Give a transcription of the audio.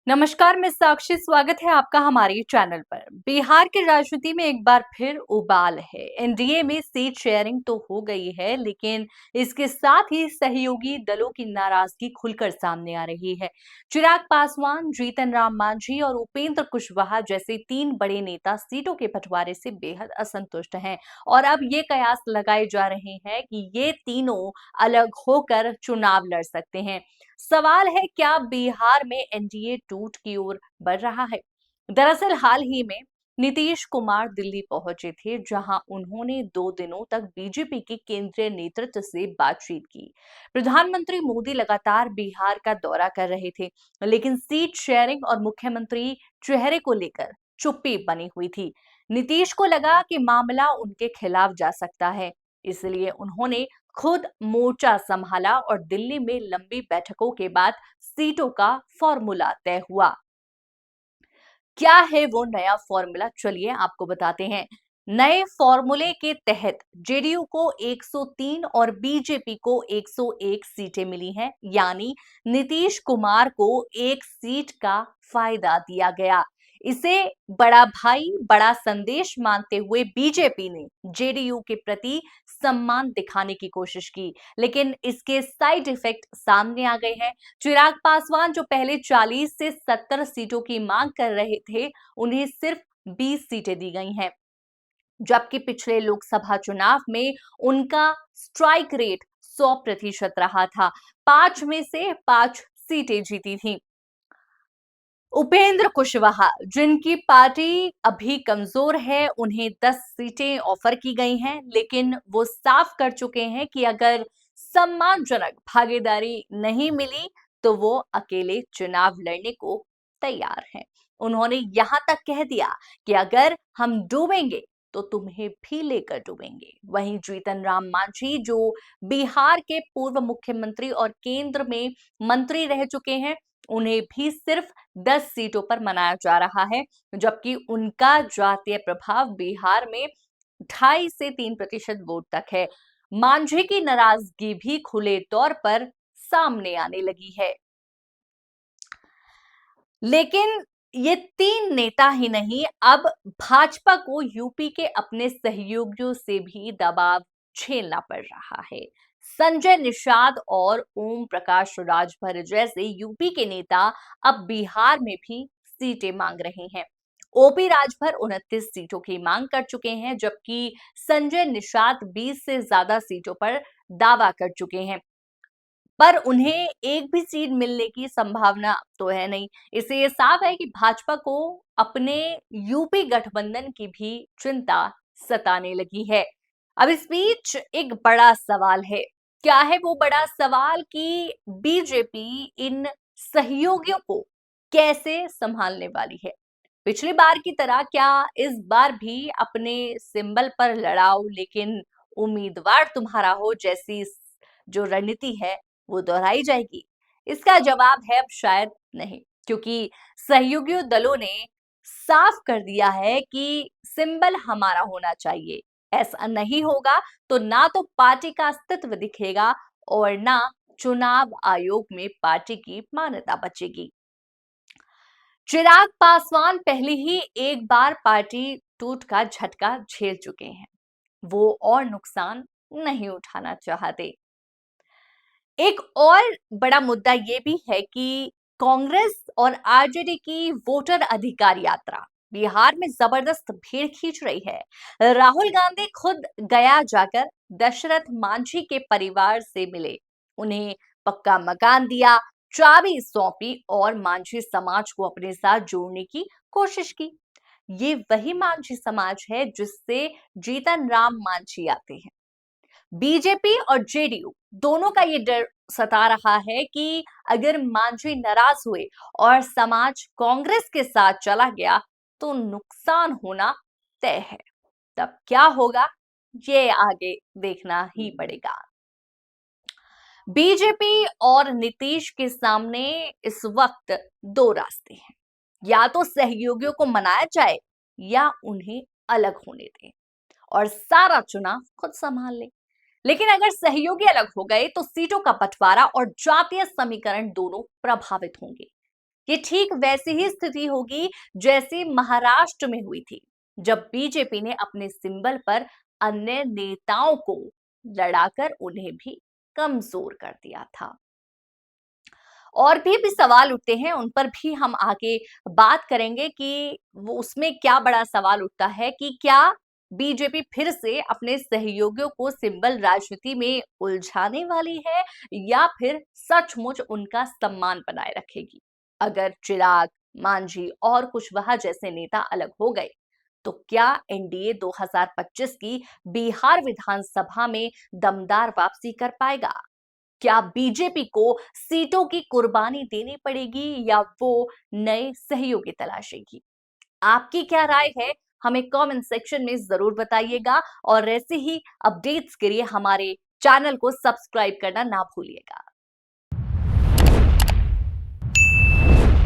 नमस्कार, मैं साक्षी। स्वागत है आपका हमारे चैनल पर। बिहार की राजनीति में एक बार फिर उबाल है। एनडीए में सीट शेयरिंग तो हो गई है, लेकिन इसके साथ ही सहयोगी दलों की नाराजगी खुलकर सामने आ रही है। चिराग पासवान, जीतन राम मांझी और उपेंद्र कुशवाहा जैसे तीन बड़े नेता सीटों के बंटवारे से बेहद असंतुष्ट हैं और अब ये कयास लगाए जा रहे हैं कि ये तीनों अलग होकर चुनाव लड़ सकते हैं। सवाल है, क्या बिहार में एनडीए टूट की ओर बढ़ रहा है? दरअसल हाल ही में नीतीश कुमार दिल्ली पहुंचे थे, जहां उन्होंने 2 दिनों तक बीजेपी के केंद्रीय नेतृत्व से बातचीत की। प्रधानमंत्री मोदी लगातार बिहार का दौरा कर रहे थे, लेकिन सीट शेयरिंग और मुख्यमंत्री चेहरे को लेकर चुप्पी बनी हुई थी। नीतीश को लगा कि मामला उनके खिलाफ जा सकता है, इसलिए उन्होंने खुद मोर्चा संभाला और दिल्ली में लंबी बैठकों के बाद सीटों का फॉर्मूला तय हुआ। क्या है वो नया फॉर्मूला, चलिए आपको बताते हैं। नए फॉर्मूले के तहत जेडीयू को 103 और बीजेपी को 101 सीटें मिली हैं, यानी नीतीश कुमार को एक सीट का फायदा दिया गया। इसे बड़ा भाई बड़ा संदेश मानते हुए बीजेपी ने जेडीयू के प्रति सम्मान दिखाने की कोशिश की, लेकिन इसके साइड इफेक्ट सामने आ गए हैं। चिराग पासवान, जो पहले 40 से 70 सीटों की मांग कर रहे थे, उन्हें सिर्फ 20 सीटें दी गई हैं, जबकि पिछले लोकसभा चुनाव में उनका स्ट्राइक रेट 100% रहा था। 5 में से 5 सीटें जीती थी। उपेंद्र कुशवाहा, जिनकी पार्टी अभी कमजोर है, उन्हें 10 सीटें ऑफर की गई हैं, लेकिन वो साफ कर चुके हैं कि अगर सम्मानजनक भागीदारी नहीं मिली तो वो अकेले चुनाव लड़ने को तैयार हैं। उन्होंने यहां तक कह दिया कि अगर हम डूबेंगे तो तुम्हें भी लेकर डूबेंगे। वहीं जीतन राम मांझी, जो बिहार के पूर्व मुख्यमंत्री और केंद्र में मंत्री रह चुके हैं, उन्हें भी सिर्फ 10 सीटों पर मनाया जा रहा है, जबकि उनका जातीय प्रभाव बिहार में 2.5 से 3% वोट तक है। मांझी की नाराजगी भी खुले तौर पर सामने आने लगी है। लेकिन ये तीन नेता ही नहीं, अब भाजपा को यूपी के अपने सहयोगियों से भी दबाव झेलना पड़ रहा है। संजय निषाद और ओम प्रकाश राजभर जैसे यूपी के नेता अब बिहार में भी सीटें मांग रहे हैं। ओपी राजभर 29 सीटों की मांग कर चुके हैं, जबकि संजय निषाद 20 से ज्यादा सीटों पर दावा कर चुके हैं, पर उन्हें एक भी सीट मिलने की संभावना तो है नहीं। इससे ये साफ है कि भाजपा को अपने यूपी गठबंधन की भी चिंता सताने लगी है। अब इस बीच एक बड़ा सवाल है। क्या है वो बड़ा सवाल? कि बीजेपी इन सहयोगियों को कैसे संभालने वाली है? पिछली बार की तरह क्या इस बार भी अपने सिंबल पर लड़ाओ लेकिन उम्मीदवार तुम्हारा हो जैसी जो रणनीति है वो दोहराई जाएगी? इसका जवाब है अब शायद नहीं, क्योंकि सहयोगी दलों ने साफ कर दिया है कि सिंबल हमारा होना चाहिए। ऐसा नहीं होगा तो ना तो पार्टी का अस्तित्व दिखेगा और ना चुनाव आयोग में पार्टी की मान्यता बचेगी। चिराग पासवान पहले ही एक बार पार्टी टूट का झटका झेल चुके हैं। वो और नुकसान नहीं उठाना चाहते। एक और बड़ा मुद्दा ये भी है कि कांग्रेस और आरजेडी की वोटर अधिकार यात्रा बिहार में जबरदस्त भीड़ खींच रही है। राहुल गांधी खुद गया जाकर दशरथ मांझी के परिवार से मिले, उन्हें पक्का मकान दिया, चाबी सौंपी और मांझी समाज को अपने साथ जोड़ने की कोशिश की। ये वही मांझी समाज है जिससे जीतन राम मांझी आते हैं। बीजेपी और जेडीयू दोनों का ये डर सता रहा है कि अगर मांझी नाराज हुए और समाज कांग्रेस के साथ चला गया तो नुकसान होना तय है। तब क्या होगा, ये आगे देखना ही पड़ेगा। बीजेपी और नीतीश के सामने इस वक्त दो रास्ते हैं। या तो सहयोगियों को मनाया जाए या उन्हें अलग होने दें और सारा चुनाव खुद संभाल ले। लेकिन अगर सहयोगी अलग हो गए तो सीटों का बंटवारा और जातीय समीकरण दोनों प्रभावित होंगे। ये ठीक वैसी ही स्थिति होगी जैसे महाराष्ट्र में हुई थी, जब बीजेपी ने अपने सिंबल पर अन्य नेताओं को लड़ाकर उन्हें भी कमजोर कर दिया था। और भी सवाल उठते हैं, उन पर भी हम आगे बात करेंगे कि वो उसमें क्या बड़ा सवाल उठता है कि क्या बीजेपी फिर से अपने सहयोगियों को सिंबल राजनीति में उलझाने वाली है या फिर सचमुच उनका सम्मान बनाए रखेगी। अगर चिराग, मांझी और कुशवाहा जैसे नेता अलग हो गए, तो क्या एनडीए 2025 की बिहार विधानसभा में दमदार वापसी कर पाएगा? क्या बीजेपी को सीटों की कुर्बानी देनी पड़ेगी या वो नए सहयोगी तलाशेगी? आपकी क्या राय है? हमें कमेंट सेक्शन में जरूर बताइएगा और ऐसे ही अपडेट्स के लिए हमारे चैनल को सब्सक्राइब करना ना भूलिएगा।